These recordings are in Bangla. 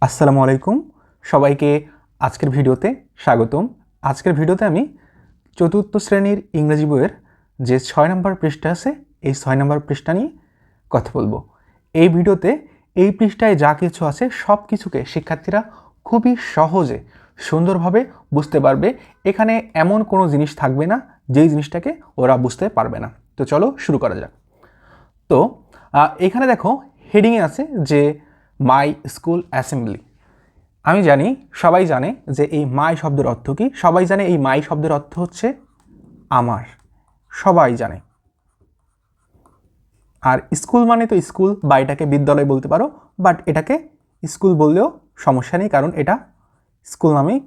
আসসালামু আলাইকুম সবাইকে আজকের ভিডিওতে স্বাগতম। আজকের ভিডিওতে আমি চতুর্থ শ্রেণীর ইংরেজি বইয়ের যে 6 নম্বর পৃষ্ঠা আছে এই 6 নম্বর পৃষ্ঠা নিয়ে কথা বলবো। এই ভিডিওতে এই পৃষ্ঠায় যা কিছু আছে সব কিছুকে শিক্ষার্থীরা খুবই সহজে সুন্দরভাবে বুঝতে পারবে। এখানে এমন কোনো জিনিস থাকবে না যেই জিনিসটাকে ওরা বুঝতে পারবে না। তো চলো শুরু করা যাক। তো এখানে দেখো হেডিংয়ে আছে যে মাই স্কুল অ্যাসেম্বলি। আমি জানি সবাই জানে যে এই মাই শব্দের অর্থ কী। সবাই জানে এই মাই শব্দের অর্থ হচ্ছে আমার, সবাই জানে। আর স্কুল মানে তো স্কুল বা এটাকে বিদ্যালয় বলতে পারো, বাট এটাকে স্কুল বললেও সমস্যা নেই, কারণ এটা স্কুল নামেই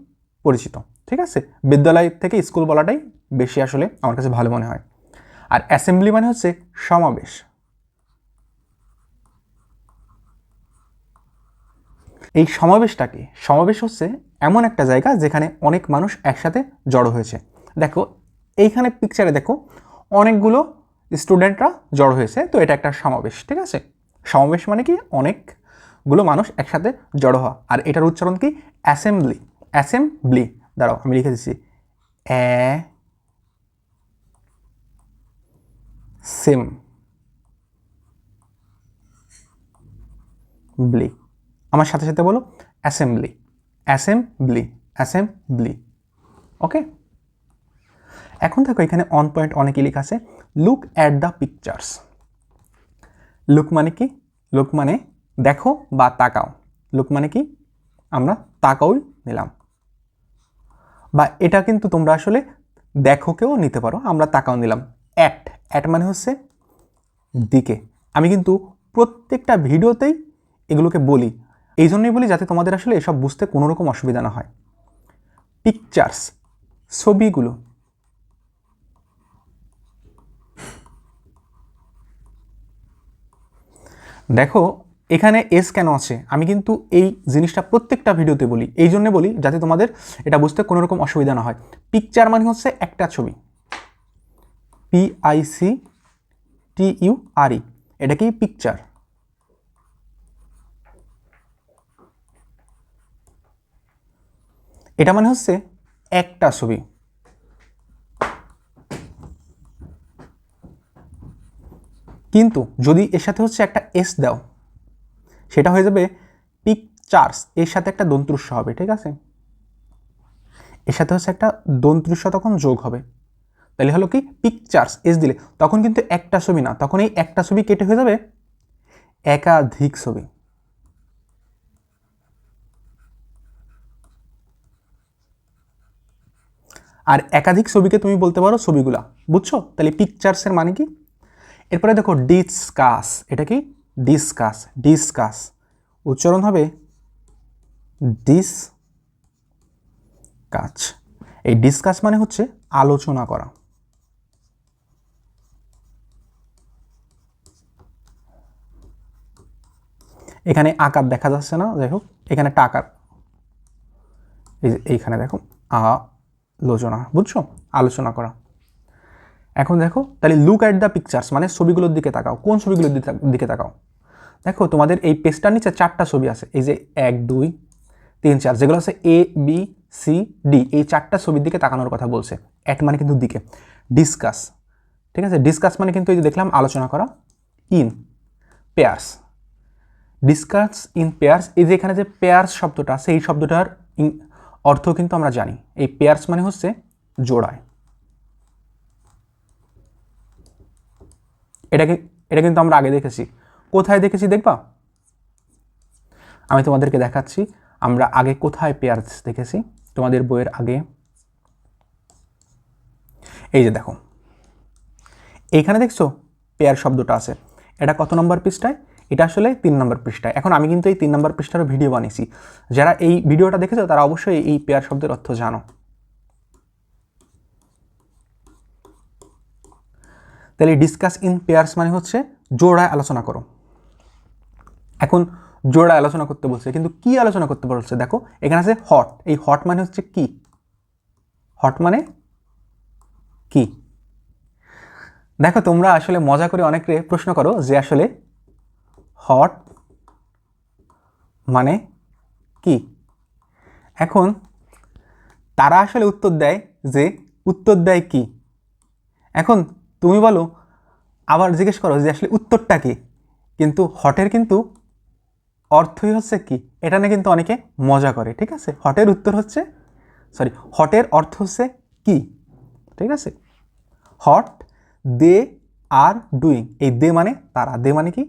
পরিচিত। ঠিক আছে, বিদ্যালয় থেকে স্কুল বলাটাই বেশি আসলে আমার কাছে ভালো মনে হয়। আর অ্যাসেম্বলি মানে হচ্ছে সমাবেশ। এই সমাবেশটাকে, সমাবেশ হচ্ছে এমন একটা জায়গা যেখানে অনেক মানুষ একসাথে জড়ো হয়েছে। দেখো এইখানে পিকচারে দেখো অনেকগুলো স্টুডেন্টরা জড়ো হয়েছে, তো এটা একটা সমাবেশ। ঠিক আছে, সমাবেশ মানে কি অনেকগুলো মানুষ একসাথে জড়ো হওয়া। আর এটার উচ্চারণ কি? অ্যাসেম্বলি। অ্যাসেম্বলি, দাঁড়াও আমি লিখে দিচ্ছি অ্যাসেম্বলি। আমার সাথে সাথে বলো অ্যাসেম্বলি, অ্যাসেম্বলি, অ্যাসেম্বলি। ওকে, এখন দেখো এখানে অন পয়েন্ট অনেকই লেখা আছে look at the pictures. Look মানে কি? লুক মানে দেখো বা তাকাও। লুক মানে কি? আমরা তাকাওই নিলাম, বা এটা কিন্তু তোমরা আসলে দেখোকেও নিতে পারো। আমরা তাকাও নিলাম। অ্যাট, অ্যাট মানে হচ্ছে দিকে। আমি কিন্তু প্রত্যেকটা ভিডিওতেই এগুলোকে বলি, এই জন্যই বলি যাতে তোমাদের আসলে এসব বুঝতে কোনো রকম অসুবিধা না হয়। পিকচার্স, ছবিগুলো। দেখো এখানে এস কেন আছে, আমি কিন্তু এই জিনিসটা প্রত্যেকটা ভিডিওতে বলি, এই জন্য বলি যাতে তোমাদের এটা বুঝতে কোনো রকম অসুবিধা না হয়। পিকচার মানে হচ্ছে একটা ছবি, PICTURE, এটা কি পিকচার। এটা মানে হচ্ছে একটা ছবি। কিন্তু যদি এর সাথে হচ্ছে একটা এস দাও, সেটা হয়ে যাবে পিকচার্স। এর সাথে একটা দন্ত্রস্ব হবে। ঠিক আছে, এর সাথে হচ্ছে একটা দন্ত্রস্ব তখন যোগ হবে, তাহলে হলো কি পিকচার্স। এস দিলে তখন কিন্তু একটা ছবি না, তখন এই একটা ছবি কেটে হয়ে যাবে একাধিক ছবি। আর একাধিক ছবিকে তুমি বলতে পারো ছবিগুলা। বুঝছো? তাহলে পিকচার্সের মানে কি। এরপরে দেখো ডিসকাস। এটা কি? ডিসকাস, ডিসকাস উচ্চারণ হবে ডিসকাস। এই ডিসকাস মানে হচ্ছে আলোচনা করা। এখানে আকার দেখা যাচ্ছে না, যাই হোক এখানে একটা আকার, এই যে এইখানে দেখো আলোচনা। বুঝছো? আলোচনা করা। এখন দেখো তাহলে লুক অ্যাট দ্য পিকচার্স মানে ছবিগুলোর দিকে তাকাও। কোন ছবিগুলোর দিকে তাকাও? দেখো তোমাদের এই পেজটার নিচে 4টা ছবি আছে, এই যে 1 2 3 4, যেগুলো আছে ABCD, এই 4টা ছবির দিকে তাকানোর কথা বলছে। অ্যাট মানে কিন্তু দিকে। ডিসকাস, ঠিক আছে, ডিসকাস মানে কিন্তু এই যে দেখলাম আলোচনা করা। In pairs, discuss in pairs. এই যে এখানে যে পেয়ার্স শব্দটা আছে, এই শব্দটার অর্থ কিন্তু আমরা জানি। এই পেয়ার্স মানে হচ্ছে জোড়ায়। এটা কিন্তু আমরা আগে দেখেছি। কোথায় দেখেছি দেখবা? আমি তোমাদেরকে দেখাচ্ছি আমরা আগে কোথায় পেয়ার্স দেখেছি তোমাদের বইয়ের আগে। এই যে দেখো এইখানে দেখছো পেয়ার শব্দটা আছে। এটা কত নম্বর পৃষ্ঠায়? এটা আসলে 3 নম্বর পৃষ্ঠায়। এখন আমি কিন্তু এই 3 নম্বর পৃষ্ঠারও ভিডিও বানিয়েছি। যারা এই ভিডিওটা দেখেছো তারা অবশ্যই এই পেয়ার শব্দের অর্থ জানো। তাহলে ডিসকাস ইন পেয়ার্স মানে হচ্ছে জোড়ায় আলোচনা করো। এখন জোড়ায় আলোচনা করতে বলছে, কিন্তু কি আলোচনা করতে বলছে? দেখো এখানে আছে হট। এই হট মানে হচ্ছে কি? হট মানে কি? দেখো তোমরা আসলে মজা করে অনেকে প্রশ্ন করো যে আসলে হট মানে কি। এখন তারা আসলে উত্তর দেয় কি। এখন তুমি বলো, আবার জিজ্ঞেস করো যে আসলে উত্তরটা কি, কিন্তু হটের কিন্তু অর্থই হচ্ছে কি। এটা নিয়ে কিন্তু অনেকে মজা করে, ঠিক আছে। হটের অর্থ হচ্ছে কি, ঠিক আছে। হট দে আর ডুইং, এই দে মানে তারা, দে মানে কি,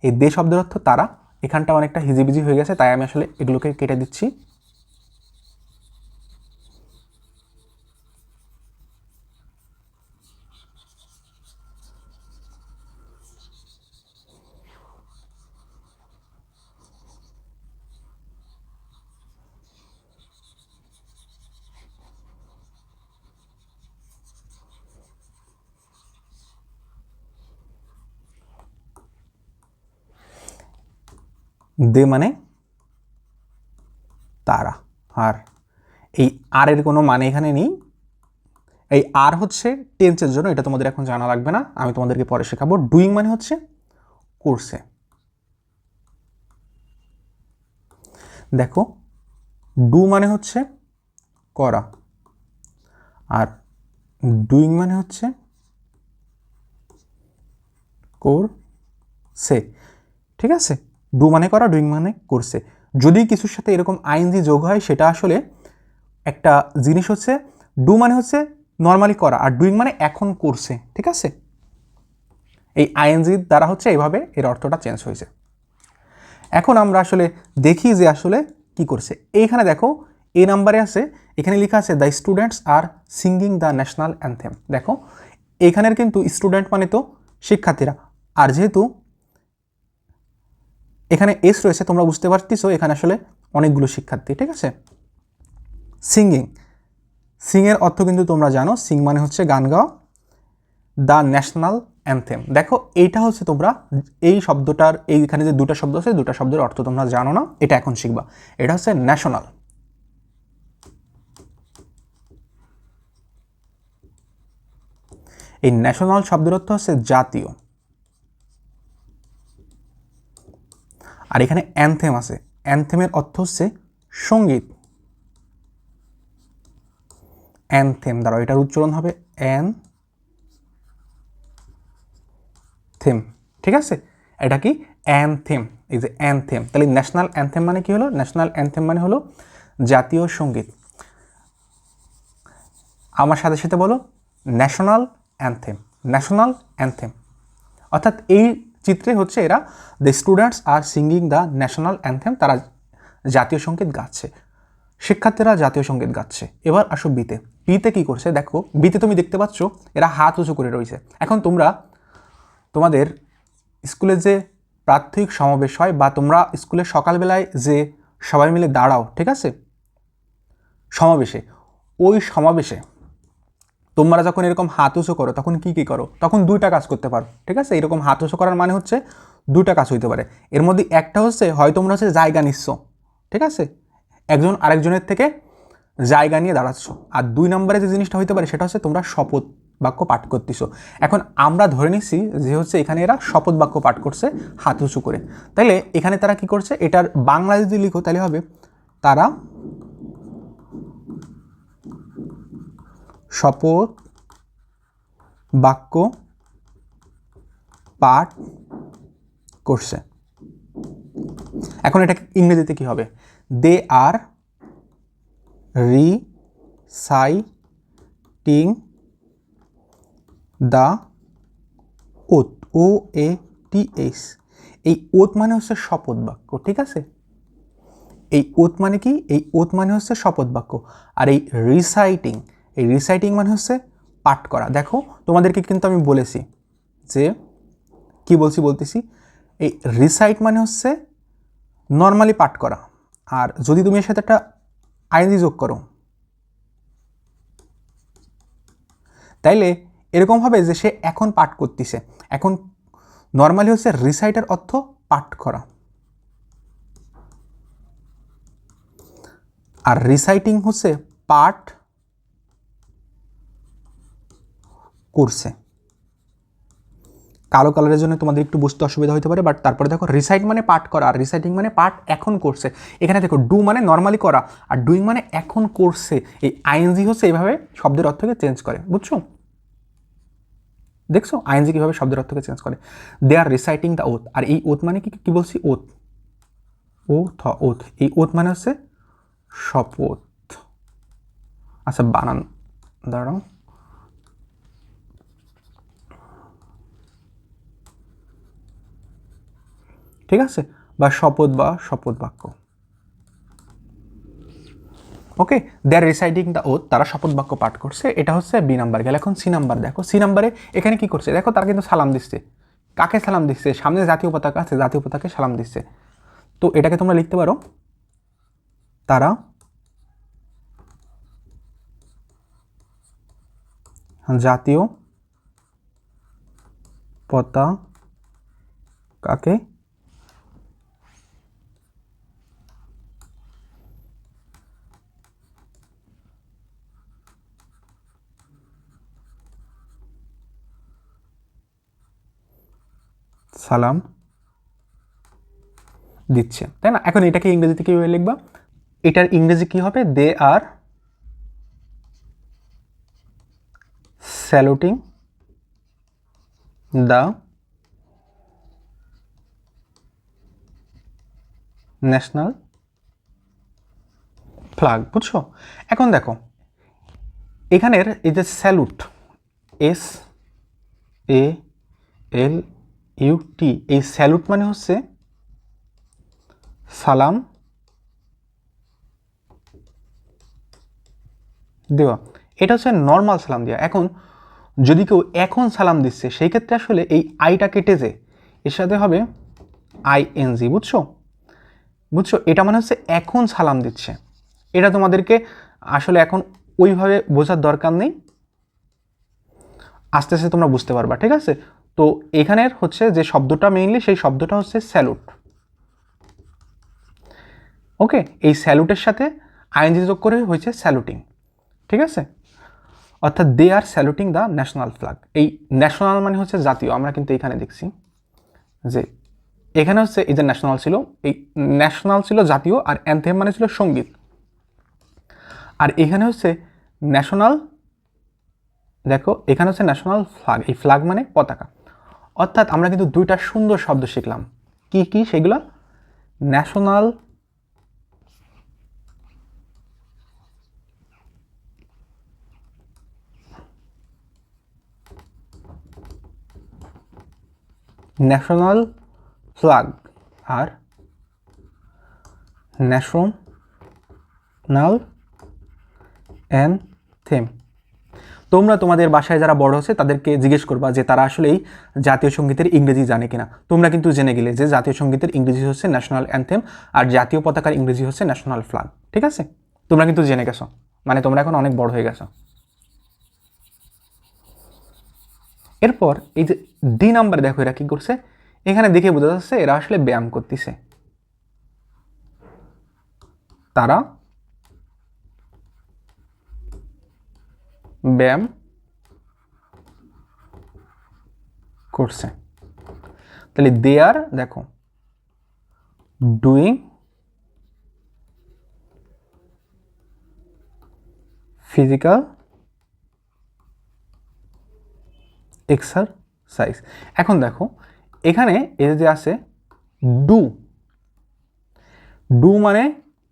এই দে শব্দের অর্থ তারা। এখানটা অনেকটা হিজিবিজি হয়ে গেছে, তাই আমি আসলে এগুলোকে কেটে দিচ্ছি। দে মানে তারা, আর এই আর এর কোনো মানে এখানে নেই। এই আর হচ্ছে টেন্সের জন্য, এটা তোমাদের এখন জানা লাগবে না, আমি তোমাদেরকে পরে শেখাবো। ডুইং মানে হচ্ছে করছে। দেখো, ডু মানে হচ্ছে করা, আর ডুইং মানে হচ্ছে করছে, ঠিক আছে। ডু মানে করা, ডুইং মানে করছে। যদি কিছুর সাথে এরকম আইএনজি যোগ হয়, সেটা আসলে একটা জিনিস হচ্ছে, ডু মানে হচ্ছে নর্মালি করা, আর ডুইং মানে এখন করছে, ঠিক আছে। এই আইএনজি দ্বারা হচ্ছে এইভাবে এর অর্থটা চেঞ্জ হয়েছে। এখন আমরা আসলে দেখি যে আসলে কি করছে। এইখানে দেখো, এ নাম্বারে আছে, এখানে লেখা আছে the students are singing the national anthem. দেখো, এখানের কিন্তু স্টুডেন্ট মানে তো শিক্ষার্থীরা, আর যেহেতু এখানে এস রয়েছে, তোমরা বুঝতে পারতেছো এখানে আসলে অনেকগুলো শিক্ষার্থী, ঠিক আছে। সিঙ্গিং, সিংয়ের অর্থ কিন্তু তোমরা জানো, সিং মানে হচ্ছে গান গাওয়া। দ্য ন্যাশনাল অ্যানথেম, দেখো এইটা হচ্ছে তোমরা এই শব্দটার, এইখানে যে দুটা শব্দ আছে, দুটা শব্দের অর্থ তোমরা জানো না, এটা এখন শিখবা। এটা হচ্ছে ন্যাশনাল, এই ন্যাশনাল শব্দের অর্থ হচ্ছে জাতীয়। আর এখানে অ্যানথেম আছে, অ্যানথেমের অর্থ হচ্ছে সঙ্গীত। অ্যানথেম দ্বারা এটার উচ্চারণ হবে অ্যানথেম, ঠিক আছে। এটা কি অ্যানথেম, এই যে অ্যানথেম। তাহলে ন্যাশনাল অ্যানথেম মানে কি হলো, ন্যাশনাল অ্যানথেম মানে হলো জাতীয় সঙ্গীত। আমার সাথে সাথে বলো, ন্যাশনাল অ্যানথেম, ন্যাশনাল অ্যানথেম। অর্থাৎ এই চিত্রে হচ্ছে এরা the students are singing the national anthem, তারা জাতীয় সঙ্গীত গাচ্ছে, শিক্ষার্থীরা জাতীয় সঙ্গীত গাচ্ছে। এবার আসো বিতে। বিতে কি করছে দেখো, বিতে তুমি দেখতে পাচ্ছ এরা হাত উঁচু করে রয়েছে। এখন তোমরা তোমাদের স্কুলে যে প্রাত্যহিক সমাবেশ হয়, বা তোমরা স্কুলে সকালবেলায় যে সবাই মিলে দাঁড়াও, ঠিক আছে, সমাবেশে, ওই সমাবেশে তোমরা যখন এরকম হাত উঁচু করো, তখন কি কি করো, তখন দুইটা কাজ করতে পারো, ঠিক আছে। এরকম হাত উঁচু করার মানে হচ্ছে দুইটা কাজ হইতে পারে। এর মধ্যে একটা হচ্ছে, হয় তোমরা হচ্ছে জায়গা নিচ্ছ, ঠিক আছে, একজন আরেকজনের থেকে জায়গা নিয়ে দাঁড়াচ্ছ। আর দুই নম্বরে যে জিনিসটা হইতে পারে, সেটা হচ্ছে তোমরা শপথ বাক্য পাঠ করতেছো। এখন আমরা ধরে নিচ্ছি যে হচ্ছে এখানে এরা শপথ বাক্য পাঠ করছে হাত উঁচু করে। তাইলে এখানে তারা কি করছে, এটার বাংলা যদি লিখো তাহলে হবে তারা শপথ বাক্য পাঠ করছে। এখন এটা ইংরেজিতে কি হবে, they are reciting the oath, O A T S. এই ওথ মানে হচ্ছে শপথ বাক্য, ঠিক আছে। এই ওথ মানে কি, এই ওথ মানে হচ্ছে শপথ বাক্য। আর এই রিসাইটিং, এই রিসাইটিং মানে হচ্ছে পাঠ করা। দেখো, তোমাদেরকে কিন্তু আমি বলেছি যে কি বলতেছি, এই রিসাইট মানে হচ্ছে নর্মালি পাঠ করা, আর যদি তুমি এর সাথে একটা আইএনজি যোগ করো, তাইলে এরকম হবে যে সে এখন পাঠ করতেছে। এখন নর্মালি হচ্ছে রিসাইটের অর্থ পাঠ করা, আর রিসাইটিং হচ্ছে পাঠ করছে। কালো কালারের জন্য তোমাদের একটু বুঝতে অসুবিধা হতে পারে, বাট তারপরে দেখো রিসাইট মানে পাঠ করা, আর রিসাইটিং মানে পাঠ এখন করছে। এখানে দেখো ডু মানে নর্মালি করা, আর ডুইং মানে এখন করছে। এই আইএনজি হচ্ছে এইভাবে শব্দের অর্থকে চেঞ্জ করে, বুঝছো? দেখছো আইএনজি কীভাবে শব্দের অর্থকে চেঞ্জ করে। দে আর রিসাইটিং দ্য ওথ। আর এই ওথ মানে কি বলছি? Oath, oath. এই ওথ মানে হচ্ছে শপথ। আচ্ছা বানান দাঁড়াও, ঠিক আছে, বা শপথ বা শপথ বাক্য। ওকে, দে আর রিসাইটিং দ্য ওথ, তারা শপথ বাক্য পাঠ করছে। এটা হচ্ছে বি নাম্বার গেল। এখন সি নাম্বার দেখো, সি নাম্বারে এখানে কি করছে দেখো, তারা কিন্তু সালাম দিচ্ছে। কাকে সালাম দিচ্ছে? সামনে জাতীয় পতাকা আছে, জাতীয় পতাকাকে সালাম দিচ্ছে। তো এটাকে তোমরা লিখতে পারো, তারা জাতীয় পতাকাকে সালাম দিচ্ছে, তাই না? এখন এটাকে ইংরেজিতে কীভাবে লিখবা? এটার ইংরেজি কি হবে? They R saluting the national flag, বুঝছো? এখন দেখো এখানের এই যে স্যালুট, SALUT, এই স্যালুট মানে হচ্ছে সালাম দেওয়া। এটা হচ্ছে নর্মাল সালাম দেওয়া। এখন যদি কেউ এখন সালাম দিচ্ছে, সেই ক্ষেত্রে আসলে এই আইটা কেটে যে এর সাথে হবে ING, বুঝছো? এটা মানে হচ্ছে এখন সালাম দিচ্ছে। এটা তোমাদেরকে আসলে এখন ওইভাবে বোঝার দরকার নেই, আস্তে আস্তে তোমরা বুঝতে পারবা, ঠিক আছে? তো এখানের হচ্ছে যে শব্দটা মেইনলি, সেই শব্দটা হচ্ছে স্যালুট। ওকে, এই স্যালুটের সাথে ING যোগ করে হয়েছে স্যালুটিং, ঠিক আছে? অর্থাৎ দে আর স্যালুটিং দ্য ন্যাশনাল ফ্ল্যাগ। এই ন্যাশনাল মানে হচ্ছে জাতীয়, আমরা কিন্তু এখানে দেখছি যে এখানে হচ্ছে এই যে ন্যাশনাল ছিল, এই ন্যাশনাল ছিল জাতীয়, আর অ্যানথেম মানে ছিল সঙ্গীত। আর এখানে হচ্ছে ন্যাশনাল, দেখো এখানে হচ্ছে ন্যাশনাল ফ্ল্যাগ, এই ফ্ল্যাগ মানে পতাকা। অর্থাৎ আমরা কিন্তু দুইটা সুন্দর শব্দ শিখলাম। কি কি সেগুলো? ন্যাশনাল ন্যাশনাল ফ্ল্যাগ আর ন্যাশনাল অ্যানথেম। তোমরা তোমাদের বাসায় যারা বড় হচ্ছে তাদেরকে জিজ্ঞেস করবা যে তারা আসলে এই জাতীয় সঙ্গীতের ইংরেজি জানে কিনা। তোমরা কিন্তু জেনে গেলে যে জাতীয় সঙ্গীতের ইংরেজি হচ্ছে ন্যাশনাল অ্যানথেম, আর জাতীয় পতাকার ইংরেজি হচ্ছে ন্যাশনাল ফ্ল্যাগ, ঠিক আছে? তোমরা কিন্তু জেনে গেছো, মানে তোমরা এখন অনেক বড় হয়ে গেছো। এরপর এই যে ডি নাম্বার দেখো, এরা কি করছে? এখানে দেখে বোঝা যাচ্ছে এরা আসলে ব্যায়াম করতেছে। তারা ব্যায়াম করছে। তাহলে দে আর দেখো ডুইং ফিজিক্যাল এক্সারসাইজ। এখন দেখো এখানে এই যে আছে ডু, ডু মানে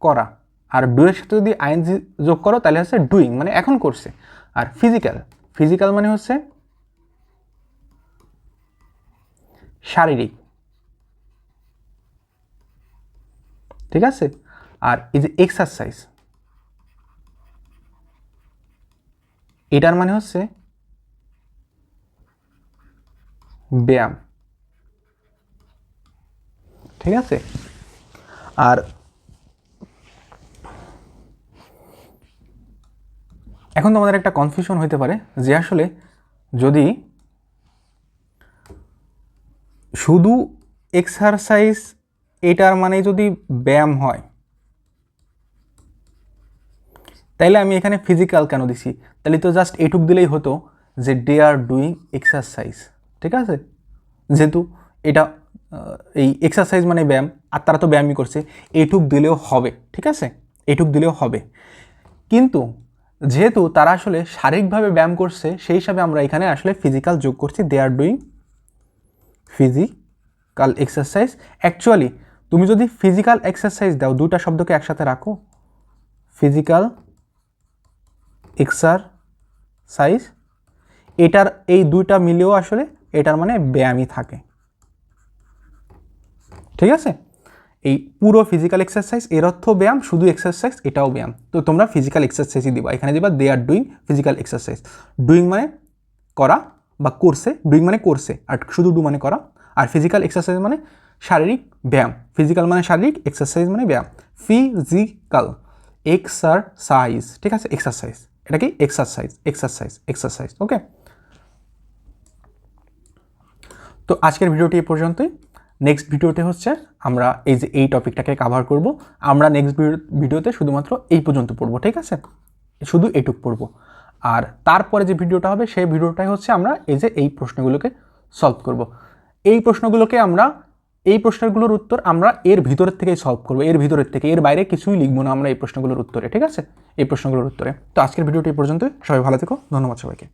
করা, আর ডু এর সাথে যদি আইএনজি যোগ করো তাহলে হচ্ছে ডুইং মানে এখন করছে। আর ফিজিক্যাল, ফিজিক্যাল মানে হচ্ছে শারীরিক, ঠিক আছে? আর এই যে এক্সারসাইজ, এটার মানে হচ্ছে ব্যায়াম, ঠিক আছে? আর এখন তোমাদের একটা কনফিউশন হতে পারে যে আসলে যদি শুধু এক্সারসাইজ এটার মানে যদি ব্যায়াম হয়, তাইলে আমি এখানে ফিজিক্যাল কেন দিছি? তাহলে তো জাস্ট এটুক দিলেই হতো যে দে আর ডুইং এক্সারসাইজ, ঠিক আছে? যেহেতু এটা এই এক্সারসাইজ মানে ব্যায়াম, আর তারা তো ব্যায়ামই করছে, এইটুক দিলেও হবে, ঠিক আছে, এইটুক দিলেও হবে। কিন্তু যেহেতু তারা আসলে শারীরিকভাবে ব্যায়াম করছে, সেই হিসাবে আমরা এখানে আসলে ফিজিক্যাল যোগ করছি, they are doing physical exercise. Actually তুমি যদি ফিজিক্যাল এক্সারসাইজ দাও, দুটা শব্দকে একসাথে রাখো, ফিজিক্যাল এক্সারসাইজ, এটার এই দুইটা মিলেও আসলে এটার মানে ব্যায়ামই থাকে, ঠিক আছে। এই পুরো ফিজিক্যাল এক্সারসাইজ এর অর্থ ব্যায়াম, শুধু এক্সারসাইজ এটাও ব্যায়াম। তো তোমরা ফিজিক্যাল এক্সারসাইজই দিবা, এখানে দিবা they are doing physical exercise. Doing মানে করা বা করছে, ডুইং মানে করছে, আর শুধু ডু মানে করা, আর ফিজিক্যাল এক্সারসাইজ মানে শারীরিক ব্যায়াম। ফিজিক্যাল মানে শারীরিক, এক্সারসাইজ মানে ব্যায়াম। ফিজিক্যাল এক্সারসাইজ, ঠিক আছে, এক্সারসাইজ, এটা কি এক্সারসাইজ, এক্সারসাইজ, এক্সারসাইজ, ওকে। তো আজকের ভিডিওটি এই পর্যন্তই। নেক্সট ভিডিওতে হচ্ছে আমরা এই যে এই টপিকটাকে কাভার করব। আমরা নেক্সট ভিডিওতে শুধুমাত্র এই পর্যন্ত পড়বো, ঠিক আছে, শুধু এইটুক পড়বো। আর তারপরে যে ভিডিওটা হবে সেই ভিডিওটাই হচ্ছে আমরা এই যে এই প্রশ্নগুলোকে সলভ করব। এই প্রশ্নগুলোকে আমরা, এই প্রশ্নগুলোর উত্তর আমরা এর ভিতরের থেকেই সলভ করবো, এর ভিতরের থেকে, এর বাইরে কিছুই লিখবো না আমরা এই প্রশ্নগুলোর উত্তরে, ঠিক আছে, এই প্রশ্নগুলোর উত্তরে। তো আজকের ভিডিওটি এই পর্যন্তই, সবাই ভালো থেকো, ধন্যবাদ সবাইকে।